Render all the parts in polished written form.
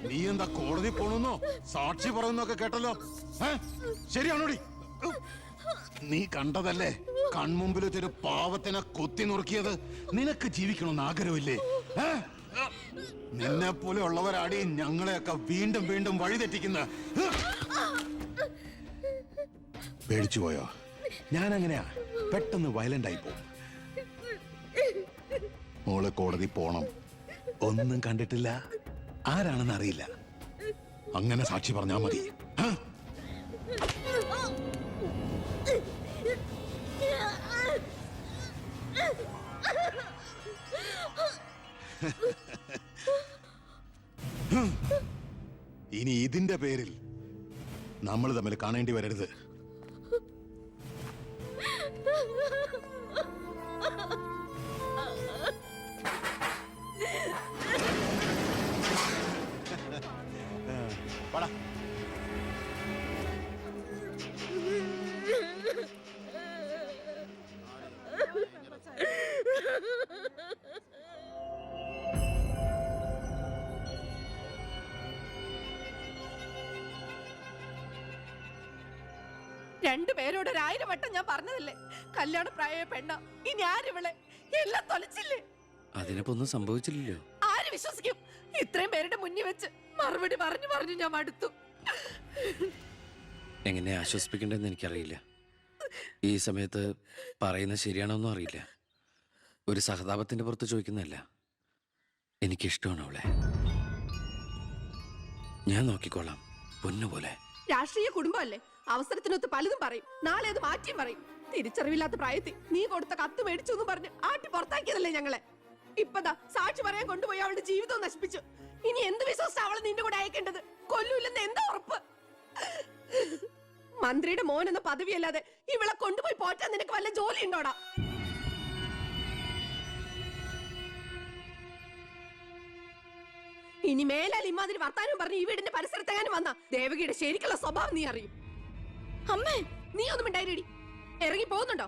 നീ എന്താ കോടതി പോണെന്നോ സാക്ഷി പറയുന്നൊക്കെ കേട്ടല്ലോ? ശരിയാണോടി? നീ കണ്ടതല്ലേ കൺമുമ്പിൽ വെച്ചൊരു പാവത്തിനെ കൊത്തി നുറുക്കിയത്? നിനക്ക് ജീവിക്കണമെന്ന് ആഗ്രഹമില്ലേ? നിന്നെ പോലെ ഉള്ളവരാടി ഞങ്ങളെയൊക്കെ വീണ്ടും വീണ്ടും വഴിതെറ്റിക്കുന്ന. പേടിച്ചു പോയോ? ഞാൻ അങ്ങനെയാ, പെട്ടെന്ന് വയലന്റ് ആയി പോകും. മോള് കോടതി പോണം. ഒന്നും കണ്ടിട്ടില്ല, ആരാണെന്ന് അറിയില്ല, അങ്ങനെ സാക്ഷി പറഞ്ഞാ മതി. ഇനി ഇതിന്റെ പേരിൽ നമ്മൾ തമ്മിൽ കാണേണ്ടി വരരുത്. രണ്ടുപേരോട് 1000 വട്ടം ഞാൻ പറഞ്ഞതല്ലേ, കല്യാണ പ്രായ പെണ്ണ. ഇനി ആരിവളെ എല്ലാം തൊലച്ചില്ലേ? അതിനിപ്പോ ഒന്നും സംഭവിച്ചില്ലല്ലോ. ആര് വിശ്വസിക്കും? ഇത്രയും പേരുടെ മുന്നിൽ വെച്ച് മറുപടി പറഞ്ഞു പറഞ്ഞു ഞാൻ മടുത്തു. എങ്ങനെ ആശ്വസിപ്പിക്കണ്ടെന്ന് എനിക്കറിയില്ല. ഈ സമയത്ത് പറയുന്നത് ശരിയാണോന്നും അറിയില്ല. ഒരു സഹതാപത്തിന്റെ പുറത്ത് ചോദിക്കുന്നതല്ല, എനിക്കിഷ്ടമാണ് അവളെ. ഞാൻ നോക്കിക്കോളാം, പൊന്നുപോലെ. രാഷ്ട്രീയ കുടുംബമല്ലേ, അവസരത്തിനൊത്ത് പലതും പറയും, നാളെ അത് മാറ്റിയും പറയും. തിരിച്ചറിവില്ലാത്ത പ്രായത്തിൽ നീ കൊടുത്ത കത്ത് മേടിച്ചു എന്ന് പറഞ്ഞ് ആട്ടി പുറത്താക്കിയതല്ലേ ഞങ്ങളെ. ഇപ്പതാ സാക്ഷി പറയാൻ കൊണ്ടുപോയി അവളുടെ ജീവിതവും നശിപ്പിച്ചു. ഇനി എന്ത് വിശ്വസിച്ച അവളെ നിന്റെ കൂടെ അയക്കേണ്ടത്? കൊല്ലൂല്ലെന്ന് എന്താ ഉറപ്പ്? മന്ത്രിയുടെ മോൻ എന്ന പദവിയല്ലാതെ ഇവളെ കൊണ്ടുപോയി പോറ്റാൻ നിനക്ക് വല്ല ജോലി ഉണ്ടോടാ? ഇനി മേലാൽ ഇമാതിരി വർത്താനം പറഞ്ഞ് ഈ വീടിന്റെ പരിസരത്തെങ്ങാനും വന്ന ദേവകിയുടെ ശരിക്കുള്ള സ്വഭാവം നീ അറിയും. അമ്മേ, നീ ഒന്നും ഉണ്ടായിരടി. ഇറങ്ങി പോകുന്നുണ്ടോ?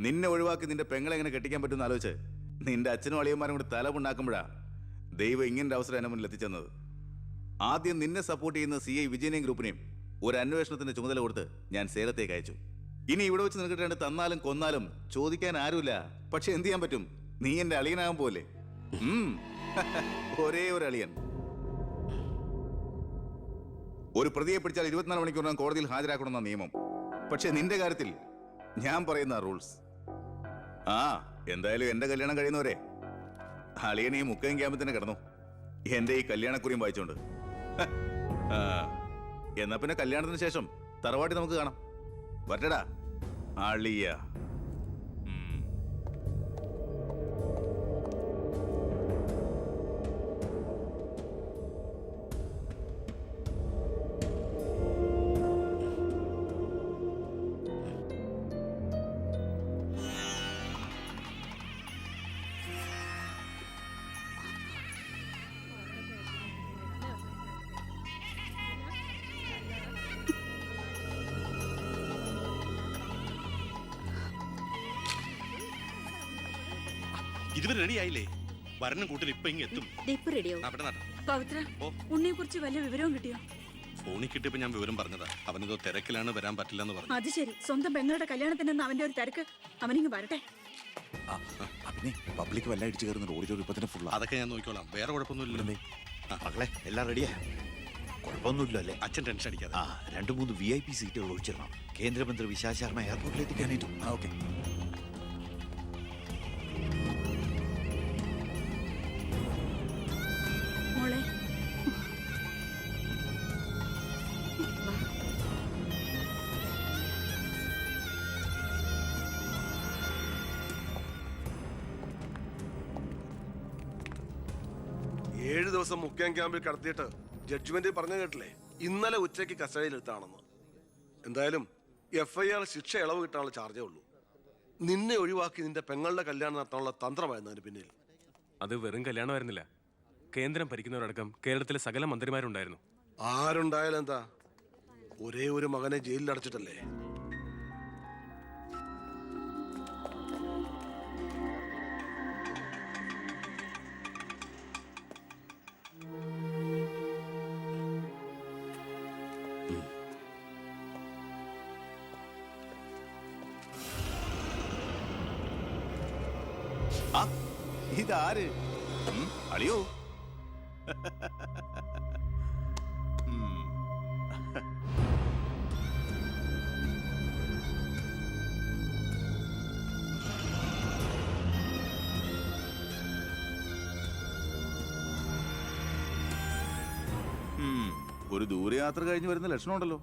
നിന്നെ ഒഴിവാക്കി നിന്റെ പെങ്ങളെ എങ്ങനെ കെട്ടിക്കാൻ പറ്റുമെന്ന് ആലോചിച്ച് നിന്റെ അച്ഛനും അളിയന്മാരും കൂടി തലമുണ്ടാക്കുമ്പോഴാ ദൈവം ഇങ്ങനൊരു അവസരം എന്നെ മുന്നിൽ എത്തിച്ചെന്നത്. ആദ്യം നിന്നെ സപ്പോർട്ട് ചെയ്യുന്ന CI വിജയനെയും ഗ്രൂപ്പിനെയും ഒരു അന്വേഷണത്തിന്റെ ചുമതല കൊടുത്ത് ഞാൻ സേലത്തേക്ക് അയച്ചു. ഇനി ഇവിടെ വെച്ച് നിനക്ക് രണ്ട് തന്നാലും കൊന്നാലും ചോദിക്കാൻ ആരുമില്ല. പക്ഷെ എന്ത് ചെയ്യാൻ പറ്റും? നീ എന്റെ അളിയനാകാൻ പോലെ. ഒരേ ഒരു അളിയൻ. ഒരു പ്രതിയെ പിടിച്ചാൽ 24 മണിക്കൂറിനകം കോടതിയിൽ ഹാജരാക്കണമെന്ന നിയമം. പക്ഷെ നിന്റെ കാര്യത്തിൽ ഞാൻ പറയുന്ന റൂൾസ്. എന്തായാലും എന്റെ കല്യാണം കഴിയുന്നവരെ അളിയനെ ഈ മുക്കയും ക്യാമ്പിൽ തന്നെ കിടന്നു എന്റെ ഈ കല്യാണക്കുറിയും വായിച്ചോണ്ട്. എന്നാ പിന്നെ കല്യാണത്തിന് ശേഷം തറവാട്ടി നമുക്ക് കാണാം. വരട്ടടാ അളിയ. ഇതുവരെ റെഡി ആയില്ലേ? വരനും കൂട്ടിൽ ഇപ്പൊ ഇങ്ങ് എത്തും. പവിത്ര, ഉണ്ണിയെ കുറിച്ച് വല്ല വിവരവും കിട്ടിയോ? ഫോണിൽ കിട്ടിയപ്പോ ഞാൻ വിവരം പറഞ്ഞതാ. അവനെന്തോ തിരക്കിലാണ്, വരാൻ പറ്റില്ലെന്ന് പറഞ്ഞു. അത് ശരി. സ്വന്തം പെങ്ങളുടെ കല്യാണത്തിനെന്ന് അവന്റെ ഒരു തിരക്ക്. അവനിങ്ങ് വരട്ടെ. പബ്ലിക് വല്ല അടിച്ചു കയറുന്ന ഓഡിറ്റോറിയം ഇപ്പൊ തന്നെ ഫുൾ. അതൊക്കെ ഞാൻ നോക്കിക്കോളാം. വേറെ കുഴപ്പമൊന്നുമില്ലല്ലേ? മകളെ എല്ലാം റെഡിയാ? കുഴപ്പമൊന്നുമില്ല അല്ലേ? അച്ഛൻ ടെൻഷൻ അടിക്കാതെ. 2-3 VIP സീറ്റുകൾ ഒഴിച്ചിടണം. കേന്ദ്രമന്ത്രി വിശാൽ ശർമ്മ എയർപോർട്ടിൽ എത്തിക്കാനായിട്ടു. ഓക്കെ. മോളെ, 7 ദിവസം മുഖ്യം ക്യാമ്പിൽ കടത്തിയിട്ട് ജഡ്ജ്മെന്റ് പറഞ്ഞു കേട്ടില്ലേ? ഇന്നലെ ഉച്ചയ്ക്ക് കസ്റ്റഡിയിലെടുത്താണെന്ന്. എന്തായാലും FIR ശിക്ഷ ഇളവ് കിട്ടാനുള്ള ചാർജേ ഉള്ളൂ. നിന്നെ ഒഴിവാക്കി നിന്റെ പെങ്ങളുടെ കല്യാണം നടത്താനുള്ള തന്ത്രമായിരുന്നു അതിന് പിന്നിൽ. അത് വെറും കല്യാണമായിരുന്നില്ല. കേന്ദ്രം ഭരിക്കുന്നവരടക്കം കേരളത്തിലെ സകല മന്ത്രിമാരുണ്ടായിരുന്നു. ആരുണ്ടായാലും എന്താ, ഒരേ ഒരു മകനെ ജയിലിൽ അടച്ചിട്ടല്ലേ? ഇതാര്? അളിയോ? ഒരു ദൂരയാത്ര കഴിഞ്ഞ് വരുന്ന ലക്ഷണമുണ്ടല്ലോ.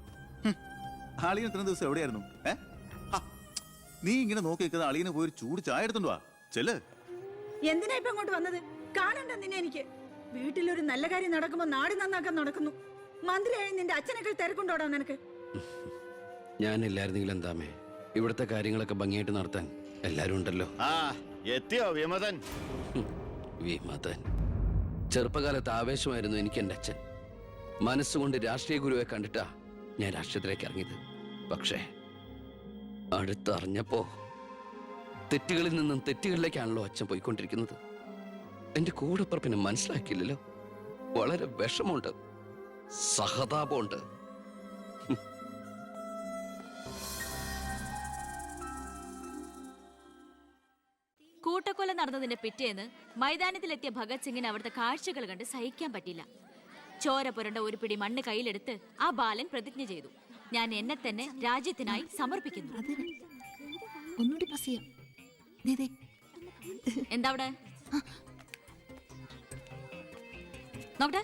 അളിയൻ ഇത്ര ദിവസം എവിടെയായിരുന്നു? നീ ഇങ്ങനെ നോക്കി നിൽക്കുന്ന അളിയന് പോയി ചൂട് ചായ എടുത്തോണ്ട് വാ. ചെല്ല്. എന്തിനാ ഇപ്പൊ അങ്ങോട്ട് വന്നത്? കാണണ്ട നിന്നെ എനിക്ക്. വീട്ടിലൊരു നല്ല കാര്യം നടക്കുമ്പോ നാട് നന്നാക്കാൻ നടക്കുന്നു. മന്ത്രിയായി നിന്റെ അച്ഛനൊക്കെ തിരക്കുണ്ടോടാ നിനക്ക്? ഞാനില്ലായിരുന്നെങ്കിൽ എന്താമേ, ഇവിടുത്തെ കാര്യങ്ങളൊക്കെ ഭംഗിയായിട്ട് നടത്താൻ എല്ലാരും ഉണ്ടല്ലോ. എത്തിയോ വിമതൻ? വിമതൻ. ചെറുപ്പകാലത്ത് ആവേശമായിരുന്നു എനിക്ക് എൻ്റെ അച്ഛൻ. മനസ്സുകൊണ്ട് രാഷ്ട്രീയ ഗുരുവെ കണ്ടിട്ടാ ഞാൻ രാഷ്ട്രീയത്തിലേക്ക് ഇറങ്ങിയത്. പക്ഷേ അടുത്തറിഞ്ഞപ്പോ തെറ്റുകളിൽ നിന്നും തെറ്റുകളിലേക്കാണല്ലോ അച്ഛൻ പോയിക്കൊണ്ടിരിക്കുന്നത്. എന്റെ കൂടെപ്പുറപ്പിനെ മനസ്സിലാക്കിയില്ലല്ലോ. വളരെ വിഷമമുണ്ട്, സഹതാപമുണ്ട്. കൂട്ടക്കൊല നടന്നതിന്റെ പിറ്റേന്ന് മൈതാനത്തിലെത്തിയ ഭഗത് സിംഗിന് അവിടുത്തെ കാഴ്ചകൾ കണ്ട് സഹിക്കാൻ പറ്റില്ല. ചോര പുരണ്ട ഒരു പിടി മണ്ണ് കയ്യിലെടുത്ത് ആ ബാലൻ പ്രതിജ്ഞ ചെയ്തു, ഞാൻ എന്നെ തന്നെ രാജ്യത്തിനായി സമർപ്പിക്കുന്നു. എന്താ അവിടെ നോക്കട്ടെ?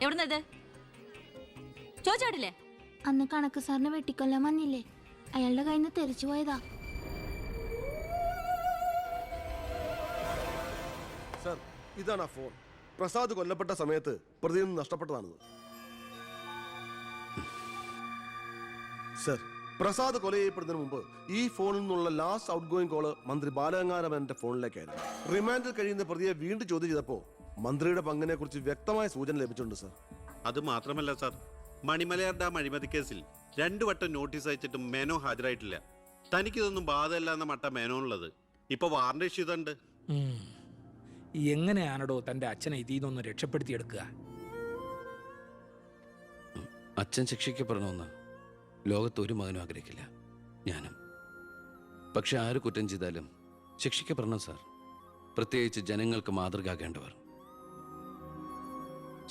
എവിടുന്നത് ചോദിച്ചാടില്ലേ? അന്ന് കണക്ക് സാറിന് വെട്ടിക്കൊല്ലാൻ വന്നില്ലേ, അയാളുടെ കയ്യിൽ നിന്ന് തെറിച്ചു പോയതാ. സർ, ഇതാണ് ആ ഫോൺ. പ്രസാദ് കൊല്ലപ്പെട്ട സമയത്ത് പ്രതിയിൽ നിന്ന് നഷ്ടപ്പെട്ടതാണത്. സർ, പ്രസാദ് കൊല ചെയ്യപ്പെടുന്നതിന് മുമ്പ് ഈ ഫോണിൽ നിന്നുള്ള ലാസ്റ്റ് ഔട്ട് ഗോയിങ് കോള് മന്ത്രി ബാലഗംഗാധരന്റെ ഫോണിലേക്കായിരുന്നു. റിമാൻഡിൽ കഴിയുന്ന പ്രതിയെ വീണ്ടും ചോദ്യം ചെയ്തപ്പോ മന്ത്രിയുടെ പങ്കിനെ കുറിച്ച് വ്യക്തമായ സൂചന ലഭിച്ചിട്ടുണ്ട് സർ. അത് മാത്രമല്ല സാർ, മണിമലയാർ ഡാം അഴിമതി കേസിൽ 2 വട്ടം നോട്ടീസ് അയച്ചിട്ടും മേനോ ഹാജരായിട്ടില്ല. തനിക്കിതൊന്നും ബാധമല്ല എന്ന മട്ട മേനോനുള്ളത്. ഇപ്പൊ വാറണ്ട് ഇഷ്യൂ ചെയ്തിട്ടുണ്ട്. എങ്ങനെയാണോ തന്റെ അച്ഛനെ ഇതിൽ നിന്നൊന്ന് രക്ഷപ്പെടുത്തിയെടുക്കുക? അച്ഛൻ ശിക്ഷിക്കപ്പെടണമെന്ന് ലോകത്ത് ഒരു മകനും ആഗ്രഹിക്കില്ല, ഞാനും. പക്ഷെ ആര് കുറ്റം ചെയ്താലും ശിക്ഷിക്കപ്പെടണം സാർ. പ്രത്യേകിച്ച് ജനങ്ങൾക്ക് മാതൃകയാകേണ്ടവർ.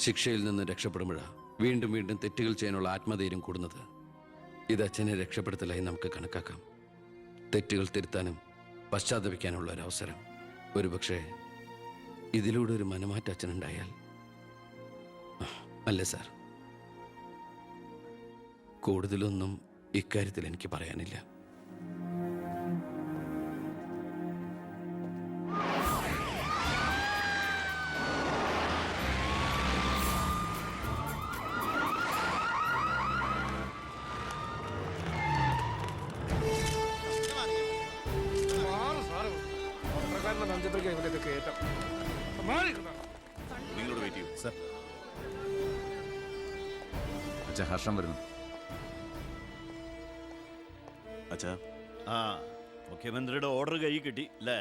ശിക്ഷയിൽ നിന്ന് രക്ഷപ്പെടുമ്പോഴാണ് വീണ്ടും വീണ്ടും തെറ്റുകൾ ചെയ്യാനുള്ള ആത്മധൈര്യം കൂടുന്നത്. ഇത് അച്ഛനെ രക്ഷപ്പെടുത്തലായി നമുക്ക് കണക്കാക്കാം. തെറ്റുകൾ തിരുത്താനും പശ്ചാത്തപിക്കാനുള്ള ഒരു അവസരം. ഒരുപക്ഷെ ഇതിലൂടെ ഒരു മനമാറ്റം അച്ഛനുണ്ടായാൽ. അല്ലേ സാർ? കൂടുതലൊന്നും ഇക്കാര്യത്തിൽ എനിക്ക് പറയാനില്ല. നിങ്ങളോട് വെയിറ്റ് ചെയ്യൂ സർ. അച്ഛാ, ഹർഷം വരുന്നു. അച്ഛാ, മുഖ്യമന്ത്രിയുടെ ഓർഡർ കൈ കിട്ടി അല്ലേ?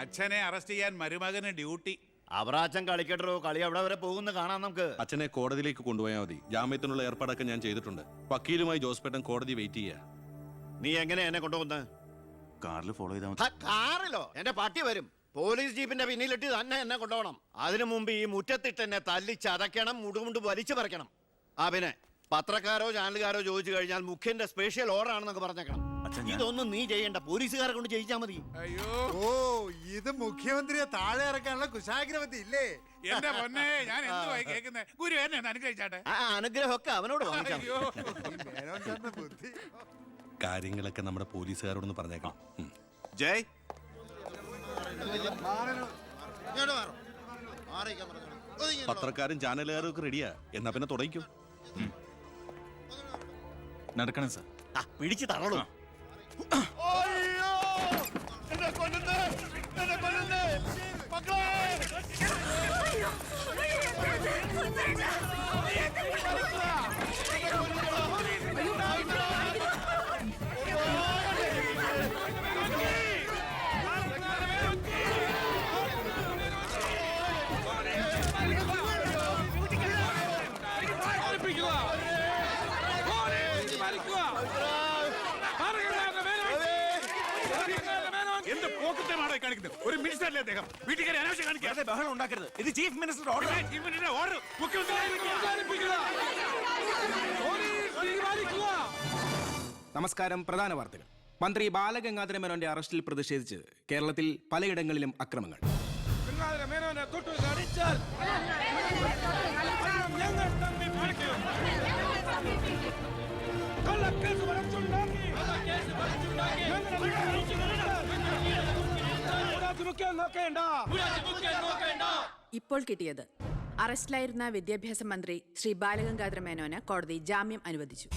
അച്ഛനെ അറസ്റ്റ് ചെയ്യാൻ മരുമകന് ഡ്യൂട്ടി. അവറാച്ചൻ കളിക്കട്ടോ, കളി അവിടെ വരെ പോകുന്ന കാണാം നമുക്ക്. അച്ഛനെ കോടതിയിലേക്ക് കൊണ്ടുപോയാൽ മതി. ജാമ്യത്തിനുള്ള ഏർപ്പാടൊക്കെ ഞാൻ ചെയ്തിട്ടുണ്ട്. വക്കീലുമായി ജോസ്പേട്ടൻ കോടതി വെയിറ്റ് ചെയ്യാ. നീ എങ്ങനെ എന്നെ കൊണ്ടുപോകുന്നത്? കാറിൽ ഫോളോ ചെയ്താൽ മതി. കാറിലോ? എന്റെ പട്ടി വരും. പോലീസ് ജീപ്പിന്റെ പിന്നിലിട്ട് തന്നെ എന്നെ കൊണ്ടുപോകണം. അതിനു മുമ്പ് ഈ മുറ്റത്തിട്ട് എന്നെ തല്ലി ചതയ്ക്കണം, മുടുമുണ്ട് വലിച്ചു പറിക്കണം. പിന്നെ പത്രക്കാരോ ചാനലുകാരോ ചോദിച്ചു കഴിഞ്ഞാൽ മുഖ്യന്റെ സ്പെഷ്യൽ ഓർഡർ ആണെന്നൊക്കെ പറഞ്ഞേക്കണം. ഇതൊന്നും നീ ചെയ്യണ്ട, പോലീസുകാരെ കൊണ്ട് ചെയ്യിച്ചാൽ മതി. ഓ, ഇത് മുഖ്യമന്ത്രിയെ താഴെ ഇറക്കാനുള്ള കുശാഗ്രവത്തി ഇല്ലേ? എന്റെ പൊന്നെ, ഞാൻ എന്തുവായി കേൾക്കുന്നത്? ഗുരു എന്നെ ഒന്ന് അനുഗ്രഹിച്ചാട്ടെ. അനുഗ്രഹമൊക്കെ അവനോട് വാങ്ങിച്ചാൽ ബുദ്ധി. കാര്യങ്ങളൊക്കെ നമ്മുടെ പോലീസുകാരോടൊന്ന് പറഞ്ഞേക്കാം. ജയ്, പത്രക്കാരും ചാനലുകാരും ഒക്കെ റെഡിയാ. എന്നാ പിന്നെ തുടങ്ങിക്കോ. നടക്കണം സാർ. പിടിച്ച് തള്ളൂ. ഒരു മിനിസ്റ്ററല്ലേ അദ്ദേഹം? വീട്ടുകാരെ അനാവശ്യം കാണിക്കാതെ ബഹളം ഉണ്ടാക്കരുത്. ഇത് chief minister order. Chief minister order. നമസ്കാരം. പ്രധാന വാർത്തകൾ. മന്ത്രി ബാലഗംഗാധര മേനോന്റെ അറസ്റ്റിൽ പ്രതിഷേധിച്ച് കേരളത്തിൽ പലയിടങ്ങളിലും അക്രമങ്ങൾ. ഇപ്പോൾ കിട്ടിയത് അറസ്റ്റിലായിരുന്ന വിദ്യാഭ്യാസ മന്ത്രി ശ്രീ ബാലഗംഗാധര മേനോന് കോടതി ജാമ്യം അനുവദിച്ചു.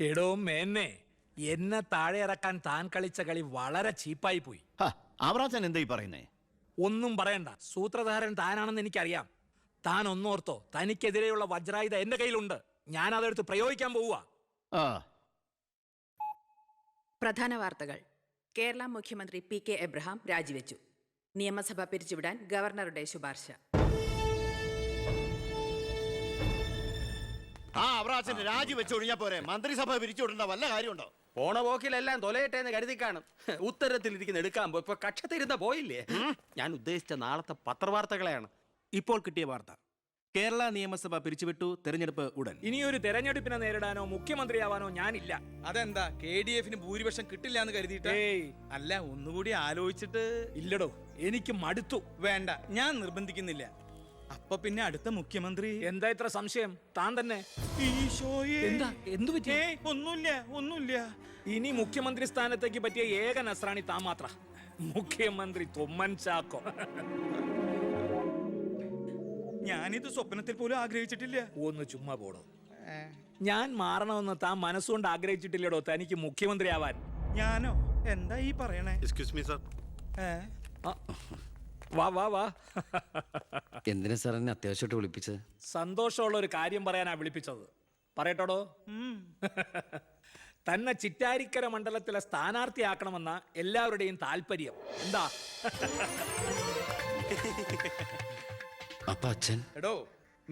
എടോ മേന്നെ, എന്നെ താഴെ ഇറക്കാൻ താൻ കളിച്ച കളി വളരെ ചീപ്പായി പോയി. അവറാച്ചൻ എന്താ ഈ പറയുന്നേ? ഒന്നും പറയണ്ട. സൂത്രധാരൻ താനാണെന്ന് എനിക്കറിയാം. താൻ ഒന്നോർത്തോ, തനിക്കെതിരെയുള്ള വജ്രായുധ എന്റെ കയ്യിലുണ്ട്. ഞാൻ അതെടുത്ത് പ്രയോഗിക്കാൻ പോവുക. പ്രധാന വാർത്തകൾ. കേരള മുഖ്യമന്ത്രി PK എബ്രഹാം രാജിവെച്ചു. നിയമസഭ പിരിച്ചുവിടാൻ ഗവർണറുടെ ശുപാർശ. അവറാച്ചൻ രാജിവെച്ചൊഴിഞ്ഞാ പോരെ? മന്ത്രിസഭ പിരിച്ചുവിടേണ്ട വല്ല കാര്യമുണ്ടോ? പോണ പോക്കിലെല്ലാം തൊലയട്ടെ എന്ന് കരുതി കാണും. ഉത്തരത്തിലിരിക്കുന്ന എടുക്കാൻ പോയി. ഇപ്പൊ കക്ഷത്തിരുന്ന പോയില്ലേ? ഞാൻ ഉദ്ദേശിച്ച നാളത്തെ പത്രവാർത്തകളെയാണ് ഇപ്പോൾ കിട്ടിയ വാർത്ത. കേരള നിയമസഭ പിരിച്ചുവിട്ടു, തെരഞ്ഞെടുപ്പ് ഉടൻ. ഇനിയൊരു തെരഞ്ഞെടുപ്പിനെ നേരിടാനോ മുഖ്യമന്ത്രിയാവാനോ ഞാനില്ല. അതെന്താ KDF ഭൂരിപക്ഷം കിട്ടില്ല എന്ന് കരുതിയിട്ട്? അല്ല, ഒന്നുകൂടി ആലോചിച്ചിട്ട്. ഇല്ലടോ, എനിക്ക് മടുത്തു. വേണ്ട, ഞാൻ നിർബന്ധിക്കുന്നില്ല. അപ്പൊ പിന്നെ അടുത്ത മുഖ്യമന്ത്രി എന്താ ഇത്ര സംശയം? താൻ തന്നെ. ഈശോയേ. എന്താ, എന്തു പറ്റി? ഒന്നുമില്ല. ഇനി മുഖ്യമന്ത്രി സ്ഥാനത്തേക്ക് പറ്റിയ ഏക നസ്രാണി താൻ മാത്ര. മുഖ്യമന്ത്രി തൊമ്മൻ ചാക്കോ. ഞാനിത് സ്വപ്നത്തിൽ പോലും ആഗ്രഹിച്ചിട്ടില്ല. ഒന്ന് ചുമ്മാ പോടോ. ഞാൻ മാറണമെന്ന് താൻ മനസ്സുകൊണ്ട് ആഗ്രഹിച്ചിട്ടില്ലടോ തനിക്ക് മുഖ്യമന്ത്രിയാവാൻ. ഞാനോ? എന്താ ഈ പറയണേ? Excuse me sir. വാ. എന്തിനാ സാർ എന്നെ അത്യാവശ്യമായിട്ട് വിളിപ്പിച്ചത്? സന്തോഷമുള്ള ഒരു കാര്യം പറയാനാ വിളിപ്പിച്ചത്. പറയട്ടോടോ. തന്നെ ചിറ്റാരിക്കര മണ്ഡലത്തിലെ സ്ഥാനാർത്ഥിയാക്കണമെന്ന എല്ലാവരുടെയും താല്പര്യം. എന്താ? അപ്പൊ അച്ഛൻ? എടോ,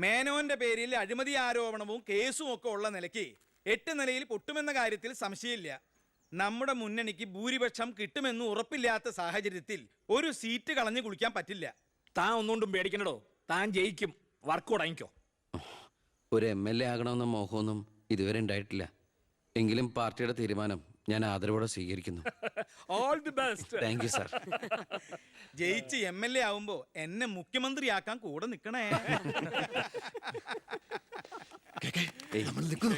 മേനോന്റെ പേരിൽ അഴിമതി ആരോപണവും കേസും ഒക്കെ ഉള്ള നിലയ്ക്ക് 8 നിലയിൽ പൊട്ടുമെന്ന കാര്യത്തിൽ സംശയമില്ല. നമ്മുടെ മുന്നണിക്ക് ഭൂരിപക്ഷം കിട്ടുമെന്ന് ഉറപ്പില്ലാത്ത സാഹചര്യത്തിൽ ഒരു സീറ്റ് കളഞ്ഞു കുളിക്കാൻ പറ്റില്ല. താൻ ഒന്നുകൊണ്ടും പേടിക്കണടോ, താൻ ജയിക്കും. വർക്ക് തുടങ്ങിക്കോ. ഒരു MLA ആകണമെന്ന മോഹമൊന്നും ഇതുവരെ ഉണ്ടായിട്ടില്ല. എങ്കിലും പാർട്ടിയുടെ തീരുമാനം ഞാൻ ആദരവോടെ സ്വീകരിക്കുന്നു. All the best. Thank you sir. ജയിച്ച് MLA ആവുമ്പോ എന്നെ മുഖ്യമന്ത്രിയാക്കാൻ കൂടെ നിൽക്കണേ.